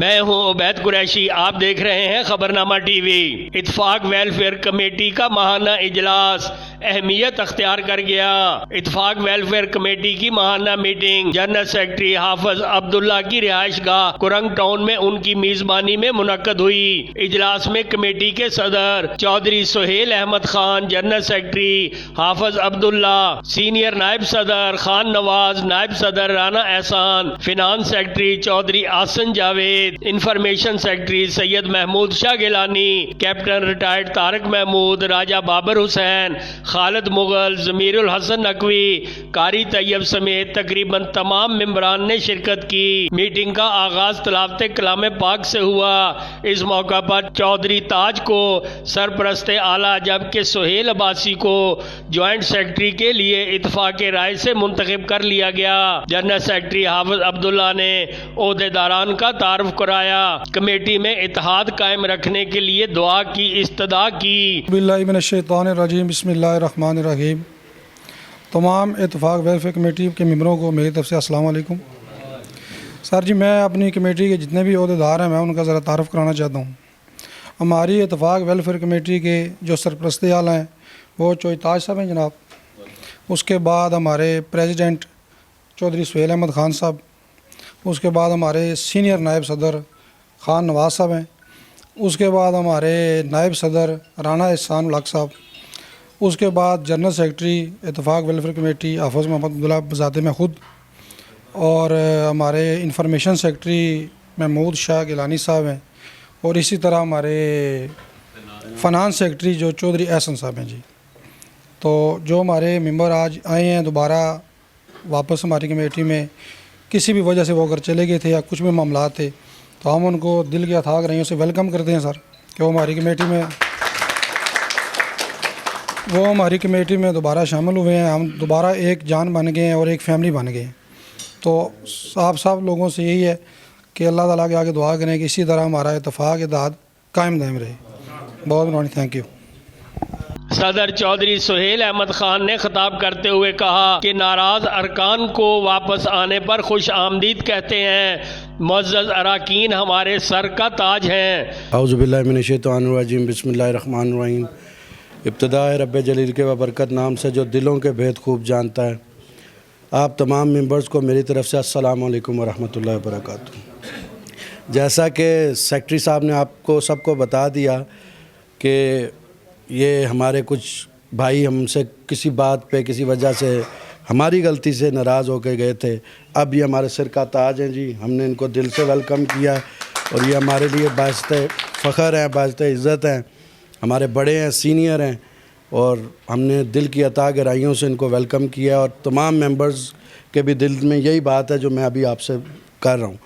मैं हूं उबैद कुरैशी, आप देख रहे हैं खबरनामा टीवी। इत्तेफाक वेलफेयर कमेटी का माहाना इजलास अहमियत अख्तियार कर गया। इत्तेफाक वेलफेयर कमेटी की माहाना मीटिंग जनरल सेक्रेटरी हाफिज अब्दुल्ला की रिहाइश गाह कुरंग टाउन में उनकी मेजबानी में मुनक्कद हुई। इजलास में कमेटी के सदर चौधरी सुहेल अहमद खान, जनरल सेक्रेटरी हाफिज अब्दुल्ला, सीनियर नायब सदर खान नवाज, नायब सदर राना एहसान, finance secretary Chaudhry Ahsan Javed, information secretary Syed Mahmood Shah Gilani, captain retired Tariq Mahmood, Raja Babar Hussain, Khalid Mughal, Zameerul Hasan Naqvi, Qari Tayyab समेत तकरीबन तमाम मेंबरान ने शिरकत की। मीटिंग का आगाज तलावत कलाम पाक से हुआ। इस मौका पर चौधरी ताज को सरपरस्ते आला जबकि सुहेल अब्बासी को ज्वाइंट सेक्रेटरी के लिए इत्तेफाक राय से मुंतखब कर लिया गया। जनरल सेक्रेटरी हाफिज अब्दुल्ला ने ओहदेदारान का तारुफ कराया। कमेटी में इत्तेहाद कायम रखने के लिए दुआ की इस्तदा की। बिस्मिल्लाहिर्रहमानिर्रहीम, बिस्मिल्लाहिर्रहमानिर्रहीम। तमाम इत्तेफाक वेलफेयर कमेटी के मेंबरों को मेरी तरफ से अस्सलाम वालेकुम। सर जी, मैं अपनी कमेटी के जितने भी ओहदेदार हैं मैं उनका ज़रा तारुफ कराना चाहता हूँ। हमारी इत्तेफाक वेलफेयर कमेटी के जो सरपरस्ती आला हैं वो चौधरी ताज साहब हैं जनाब। उसके बाद हमारे प्रेसिडेंट चौधरी सुहेल अहमद ख़ान साहब, उसके बाद हमारे सीनियर नायब सदर खान नवाज साहब हैं, उसके बाद हमारे नायब सदर राना एहसान उल हक साहब, उसके बाद जनरल सेक्रेटरी इत्तेफाक वेलफेयर कमेटी हाफिज मोहम्मद अब्दुल्ला बज़ाते में ख़ुद, और हमारे इंफॉर्मेशन सेक्रेटरी महमूद शाह गिलानी साहब हैं, और इसी तरह हमारे फ़नांस सेक्रेटरी जो चौधरी एहसन साहब हैं जी। तो जो हमारे मेंबर आज आए हैं दोबारा वापस हमारी कमेटी में, किसी भी वजह से वो अगर चले गए थे या कुछ भी मामला थे, तो हम उनको दिल के अथाह गहराइयों से वेलकम करते हैं सर कि वो हमारी कमेटी में दोबारा शामिल हुए हैं। हम दोबारा एक जान बन गए हैं और एक फैमिली बन गए हैं। तो सब लोगों से यही है कि अल्लाह ताला के आगे दुआ करें कि इसी तरह हमारा इत्तेफाक इत्तेहाद कायम दायम रहे। बहुत बहुत थैंक यू। सदर चौधरी सुहेल अहमद खान ने खिताब करते हुए कहा कि नाराज अरकान को वापस आने पर खुश आमदीद कहते हैं। मुअज़्ज़ज़ अराकीन हमारे सर का ताज हैं। औज़ु बिल्लाहि मिनश शैतानिर रजीम, बिस्मिल्लाहिर रहमानिर रहीम। इब्तिदाए रब्बे जलील के बरकत नाम से जो दिलों के भेद खूब जानता है। आप तमाम मेंबर्स को मेरी तरफ़ से अस्सलामु अलैकुम व रहमतुल्लाहि व बरकातुहू। जैसा कि सेक्रेटरी साहब ने आपको सबको बता दिया कि ये हमारे कुछ भाई हमसे किसी बात पे किसी वजह से हमारी गलती से नाराज़ होकर गए थे। अब ये हमारे सिर का ताज हैं जी। हमने इनको दिल से वेलकम किया और ये हमारे लिए बाइज़्ज़त फ़ख्र हैं, बाइज़्ज़त इज़्ज़त हैं, हमारे बड़े हैं, सीनियर हैं, और हमने दिल की अता गहराइयों से इनको वेलकम किया। और तमाम मेंबर्स के भी दिल में यही बात है जो मैं अभी आपसे कर रहा हूँ।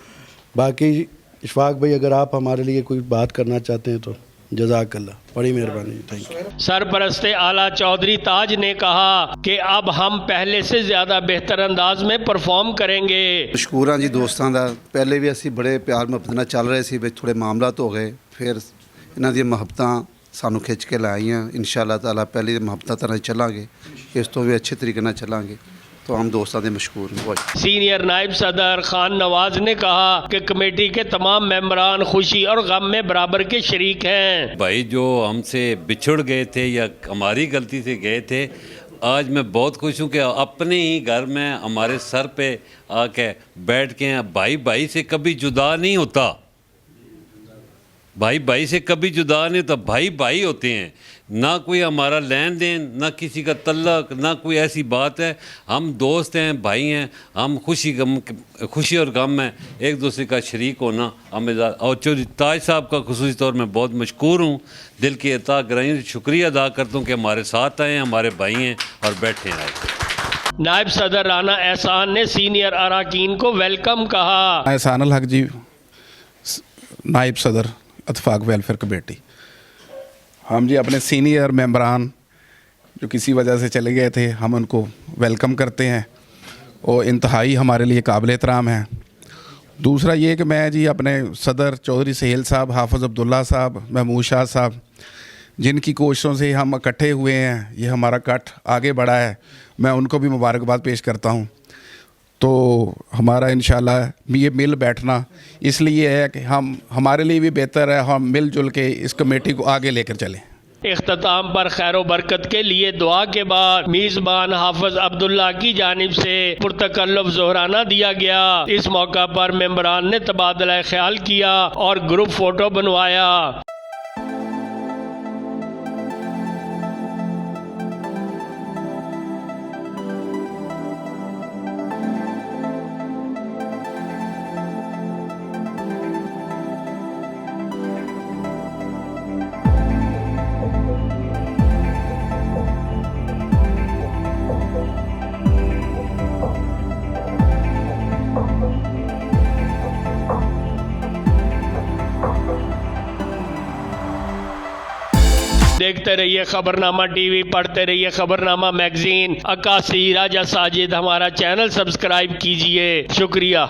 बाकी इशफाक भाई, अगर आप हमारे लिए कोई बात करना चाहते हैं तो जज़ाकल्लाह, बड़ी मेहरबानी, थैंक यू। सरपरस्ते आला चौधरी ताज ने कहा कि अब हम पहले से ज़्यादा बेहतर अंदाज में परफॉर्म करेंगे। मशकूर हाँ जी दोस्तों का। पहले भी असी बड़े प्यार मुहब्बत नाल चल रहे थे, विच थोड़े मामलात हो गए, फिर इन्हां दी मुहब्बतां सानू खिंच के लाइयां। इंशाअल्लाह ताला पहले मुहब्बतां तरह चलांगे, इस तो भी अच्छे तरीके नाल चलांगे। तो हम दोस्तों के मशकूर हैं। सीनियर नायब सदर खान नवाज ने कहा कि कमेटी के तमाम मेंबरान खुशी और गम में बराबर के शरीक हैं। भाई जो हमसे बिछड़ गए थे या हमारी गलती से गए थे, आज मैं बहुत खुश हूँ कि अपने ही घर में हमारे सर पे आके बैठ के हैं। भाई भाई से कभी जुदा नहीं होता, भाई भाई से कभी जुदा नहीं होता। भाई भाई होते हैं, ना कोई हमारा लेन देन, ना किसी का तल्लक, ना कोई ऐसी बात है। हम दोस्त हैं, भाई हैं। हम खुशी और गम में एक दूसरे का शरीक होना हमें। और चौधरी ताज साहब का खुसूसी तौर में बहुत मशकूर हूँ। दिल की अता गहराइयों से शुक्रिया अदा करता हूँ कि हमारे साथ आए, हमारे भाई हैं और बैठे हैं। नायब सदर राना एहसान ने सीनियर अराकीन को वेलकम कहा। एहसान उल हक जी, नायब सदर इत्तेफाक वेलफेयर कमेटी। हम जी अपने सीनियर मेंबरान जो किसी वजह से चले गए थे, हम उनको वेलकम करते हैं और इंतहाई हमारे लिए काबिल एहतराम है। दूसरा ये कि मैं जी अपने सदर चौधरी सुहेल साहब, हाफिज़ अब्दुल्ला साहब, महमूद शाह साहब, जिनकी कोशिशों से हम इकट्ठे हुए हैं, ये हमारा कट आगे बढ़ा है, मैं उनको भी मुबारकबाद पेश करता हूँ। तो हमारा इंशाल्लाह ये मिल बैठना इसलिए है कि हमारे लिए भी बेहतर है हम मिलजुल के इस कमेटी को आगे लेकर चलें। इख्तिताम पर खैर बरकत के लिए दुआ के बाद मीज़बान हाफिज अब्दुल्ला की जानिब से पुरतकल्लुफ़ ज़ोहराना दिया गया। इस मौका पर मेंबरान ने तबादला ख्याल किया और ग्रुप फोटो बनवाया। देखते रहिए खबरनामा टीवी, पढ़ते रहिए खबरनामा मैगजीन। अक्कासी राजा साजिद हमारा चैनल सब्सक्राइब कीजिए। शुक्रिया।